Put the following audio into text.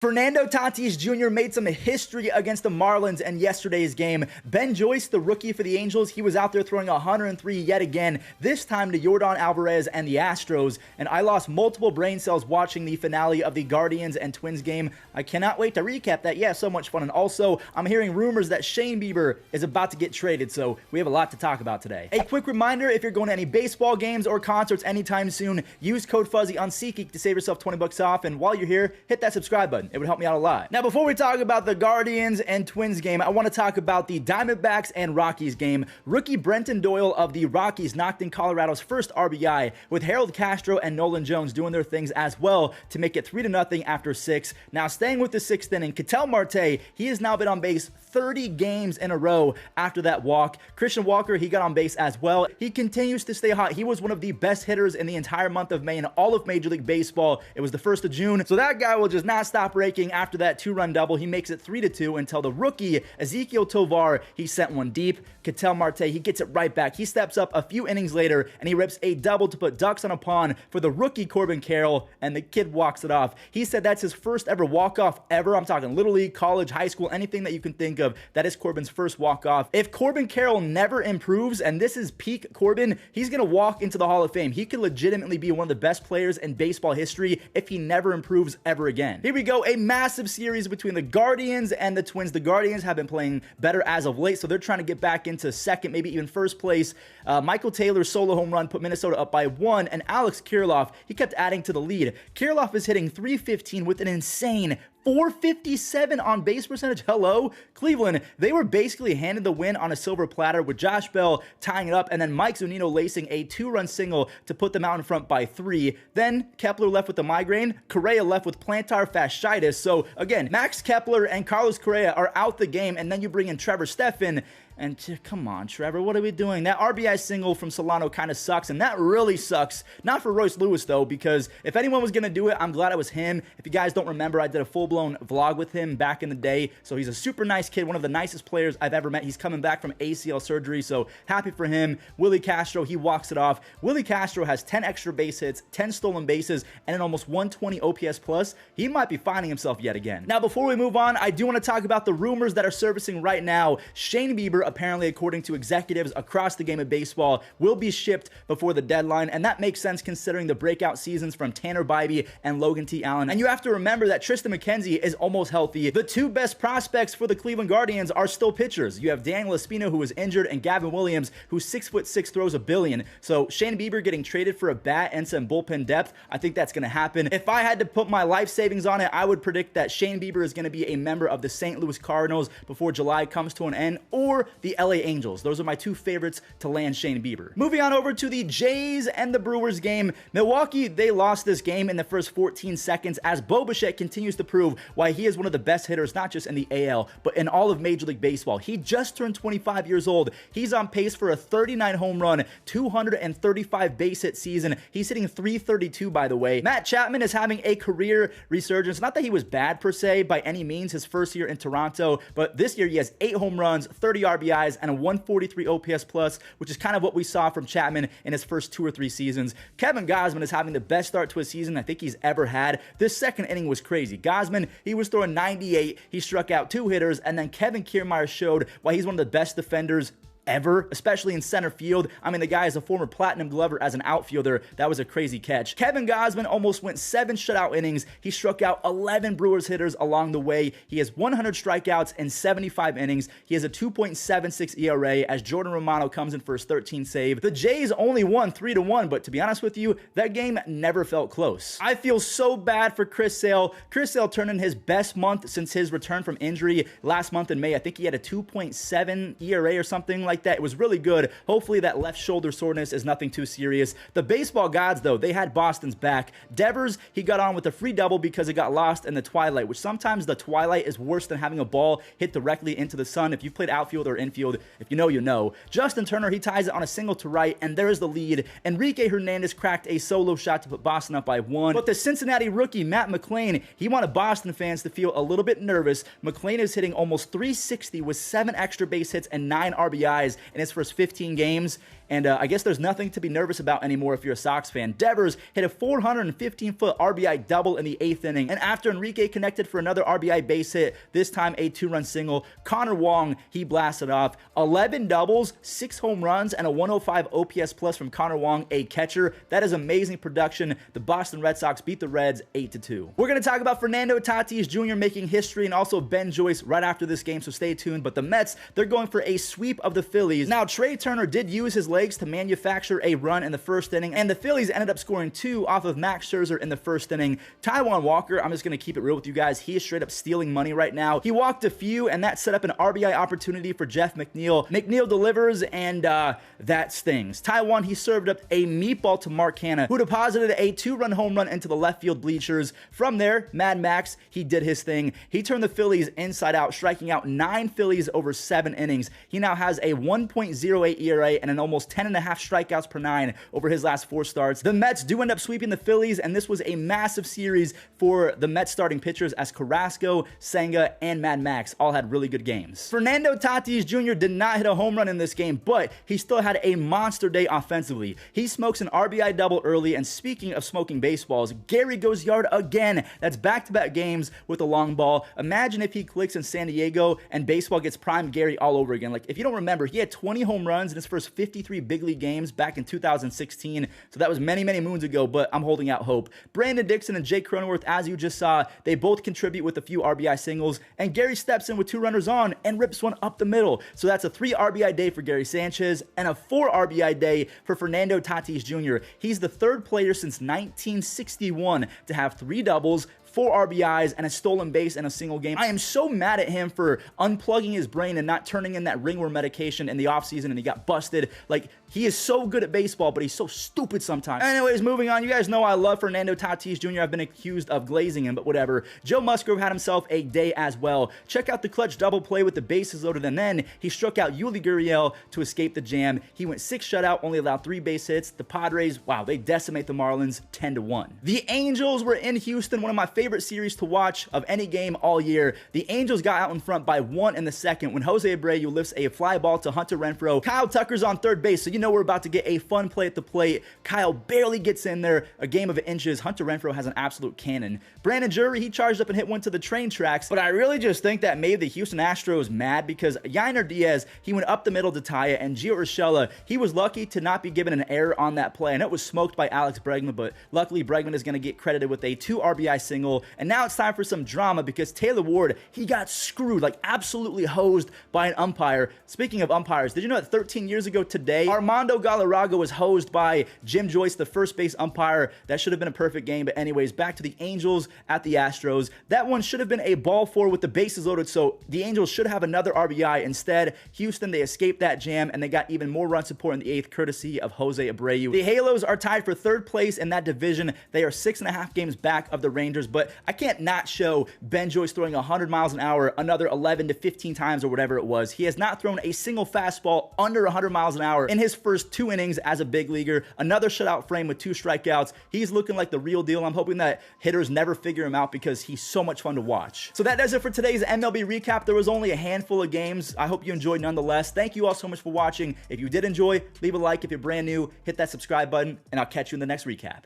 Fernando Tatis Jr. made some history against the Marlins in yesterday's game. Ben Joyce, the rookie for the Angels, he was out there throwing 103 yet again, this time to Yordan Alvarez and the Astros. And I lost multiple brain cells watching the finale of the Guardians and Twins game. I cannot wait to recap that. Yeah, so much fun. And also, I'm hearing rumors that Shane Bieber is about to get traded, so we have a lot to talk about today. A quick reminder, if you're going to any baseball games or concerts anytime soon, use code Fuzzy on SeatGeek to save yourself 20 bucks off. And while you're here, hit that subscribe button. It would help me out a lot. Now, before we talk about the Guardians and Twins game, I want to talk about the Diamondbacks and Rockies game. Rookie Brenton Doyle of the Rockies knocked in Colorado's first RBI, with Harold Castro and Nolan Jones doing their things as well to make it 3-0 after 6. Now, staying with the 6th inning, Ketel Marte, he has now been on base 30 games in a row after that walk. Christian Walker, he got on base as well. He continues to stay hot. He was one of the best hitters in the entire month of May in all of Major League Baseball. It was the 1st of June, so that guy will just not stop raking. After that 2-run double, he makes it 3-2 until the rookie Ezekiel Tovar, he sent one deep. Ketel Marte, he gets it right back. He steps up a few innings later and he rips a double to put ducks on a pond for the rookie Corbin Carroll, and the kid walks it off. He said that's his first ever walk-off ever. I'm talking Little League, college, high school, anything that you can think of. That is Corbin's first walk-off. If Corbin Carroll never improves, and this is peak Corbin, he's going to walk into the Hall of Fame. He could legitimately be one of the best players in baseball history if he never improves ever again. Here we go, a massive series between the Guardians and the Twins. The Guardians have been playing better as of late, so they're trying to get back into second, maybe even first place. Michael Taylor's solo home run put Minnesota up by 1, and Alex Kirilloff, he kept adding to the lead. Kirilloff is hitting .315 with an insane 457 on base percentage. Hello, Cleveland. They were basically handed the win on a silver platter, with Josh Bell tying it up and then Mike Zunino lacing a 2-run single to put them out in front by 3. Then Kepler left with the migraine. Correa left with plantar fasciitis. So again, Max Kepler and Carlos Correa are out the game, and then you bring in Trevor Stephan. And come on, Trevor, what are we doing? That RBI single from Solano kind of sucks, and that really sucks. Not for Royce Lewis, though, because if anyone was going to do it, I'm glad it was him. If you guys don't remember, I did a full-blown vlog with him back in the day, so he's a super nice kid, one of the nicest players I've ever met. He's coming back from ACL surgery, so happy for him. Willie Castro, he walks it off. Willie Castro has 10 extra base hits, 10 stolen bases, and an almost 120 OPS plus. He might be finding himself yet again. Now, before we move on, I do want to talk about the rumors that are surfacing right now. Shane Bieber, apparently, according to executives across the game of baseball, will be shipped before the deadline, and that makes sense considering the breakout seasons from Tanner Bybee and Logan T. Allen. And you have to remember that Tristan McKenzie is almost healthy. The two best prospects for the Cleveland Guardians are still pitchers. You have Daniel Espino, who was injured, and Gavin Williams, who's 6'6", throws a billion. So Shane Bieber getting traded for a bat and some bullpen depth, I think that's going to happen. If I had to put my life savings on it, I would predict that Shane Bieber is going to be a member of the St. Louis Cardinals before July comes to an end, or the LA Angels. Those are my two favorites to land Shane Bieber. Moving on over to the Jays and the Brewers game. Milwaukee, they lost this game in the first 14 seconds as Bo Bichette continues to prove why he is one of the best hitters, not just in the AL, but in all of Major League Baseball. He just turned 25 years old. He's on pace for a 39 home run, 235 base hit season. He's hitting .332, by the way. Matt Chapman is having a career resurgence. Not that he was bad per se by any means his first year in Toronto, but this year he has 8 home runs, 30 RBIs, and a 143 OPS plus, which is kind of what we saw from Chapman in his first 2 or 3 seasons. Kevin Gausman is having the best start to a season I think he's ever had. This second inning was crazy. Gausman, he was throwing 98. He struck out 2 hitters, and then Kevin Kiermaier showed why he's one of the best defenders ever, especially in center field. I mean, the guy is a former platinum glover as an outfielder. That was a crazy catch. Kevin Gausman almost went 7 shutout innings. He struck out 11 Brewers hitters along the way. He has 100 strikeouts in 75 innings. He has a 2.76 ERA as Jordan Romano comes in for his 13th save. The Jays only won 3-1, but to be honest with you, that game never felt close. I feel so bad for Chris Sale. Chris Sale turned in his best month since his return from injury last month in May. I think he had a 2.7 ERA or something like that. It was really good. Hopefully that left shoulder soreness is nothing too serious. The baseball gods, though, they had Boston's back. Devers, he got on with a free double because it got lost in the twilight, which sometimes the twilight is worse than having a ball hit directly into the sun. If you've played outfield or infield, if you know, you know. Justin Turner, he ties it on a single to right, and there's the lead. Enrique Hernandez cracked a solo shot to put Boston up by 1. But the Cincinnati rookie, Matt McClain, he wanted Boston fans to feel a little bit nervous. McClain is hitting almost .360 with 7 extra base hits and 9 RBIs in his first 15 games. and I guess there's nothing to be nervous about anymore if you're a Sox fan. Devers hit a 415-foot RBI double in the 8th inning, and after Enrique connected for another RBI base hit, this time a 2-run single, Connor Wong, he blasted off 11 doubles, 6 home runs, and a 105 OPS plus from Connor Wong, a catcher. That is amazing production. The Boston Red Sox beat the Reds 8-2. We're going to talk about Fernando Tatis Jr. making history and also Ben Joyce right after this game, so stay tuned. But the Mets, they're going for a sweep of the Phillies. Now, Trey Turner did use his legs to manufacture a run in the first inning, and the Phillies ended up scoring 2 off of Max Scherzer in the first inning. Taijuan Walker, I'm just going to keep it real with you guys. He is straight up stealing money right now. He walked a few, and that set up an RBI opportunity for Jeff McNeil. McNeil delivers, and that stings. Taijuan, he served up a meatball to Mark Hanna, who deposited a 2-run home run into the left field bleachers. From there, Mad Max, he did his thing. He turned the Phillies inside out, striking out 9 Phillies over 7 innings. He now has a 1.08 ERA and an almost 10.5 strikeouts per 9 over his last 4 starts. The Mets do end up sweeping the Phillies, and this was a massive series for the Mets starting pitchers as Carrasco, Senga, and Mad Max all had really good games. Fernando Tatis Jr. did not hit a home run in this game, but he still had a monster day offensively. He smokes an RBI double early, and speaking of smoking baseballs, Gary goes yard again. That's back-to-back games with a long ball. Imagine if he clicks in San Diego and baseball gets primed Gary all over again. Like, if you don't remember, he had 20 home runs in his first 53 big league games back in 2016, so that was many, many moons ago, but I'm holding out hope. Brandon Dixon and Jake Cronenworth, as you just saw, they both contribute with a few RBI singles, and Gary steps in with 2 runners on and rips one up the middle. So that's a 3 RBI day for Gary Sanchez and a 4 RBI day for Fernando Tatis Jr. He's the 3rd player since 1961 to have 3 doubles, 4 RBIs, and a stolen base in a single game. I am so mad at him for unplugging his brain and not turning in that ringworm medication in the offseason, and he got busted. Like, he is so good at baseball, but he's so stupid sometimes. Anyways, moving on. You guys know I love Fernando Tatis Jr. I've been accused of glazing him, but whatever. Joe Musgrove had himself a day as well. Check out the clutch double play with the bases loaded, and then he struck out Yuli Gurriel to escape the jam. He went 6 shutout, only allowed 3 base hits. The Padres, wow, they decimate the Marlins 10-1. The Angels were in Houston, one of my favorite series to watch of any game all year. The Angels got out in front by 1 in the second when Jose Abreu lifts a fly ball to Hunter Renfroe. Kyle Tucker's on third base, so you know we're about to get a fun play at the plate. Kyle barely gets in there. A game of inches. Hunter Renfroe has an absolute cannon. Brandon Drury, he charged up and hit one to the train tracks, but I really just think that made the Houston Astros mad because Yainer Diaz, he went up the middle to tie it, and Gio Urshela, he was lucky to not be given an error on that play, and it was smoked by Alex Bregman, but luckily Bregman is going to get credited with a 2 RBI single. And now it's time for some drama because Taylor Ward, he got screwed, like absolutely hosed by an umpire. Speaking of umpires, did you know that 13 years ago today, Armando Galarraga was hosed by Jim Joyce, the first base umpire? That should have been a perfect game, but anyways, back to the Angels at the Astros. That one should have been a ball 4 with the bases loaded, so the Angels should have another RBI. Instead, Houston, they escaped that jam, and they got even more run support in the 8th, courtesy of Jose Abreu. The Halos are tied for 3rd place in that division. They are 6.5 games back of the Rangers, but I can't not show Ben Joyce throwing 100 miles an hour another 11 to 15 times or whatever it was. He has not thrown a single fastball under 100 miles an hour in his first 2 innings as a big leaguer. Another shutout frame with 2 strikeouts. He's looking like the real deal. I'm hoping that hitters never figure him out because he's so much fun to watch. So that does it for today's MLB recap. There was only a handful of games. I hope you enjoyed nonetheless. Thank you all so much for watching. If you did enjoy, leave a like. If you're brand new, hit that subscribe button, and I'll catch you in the next recap.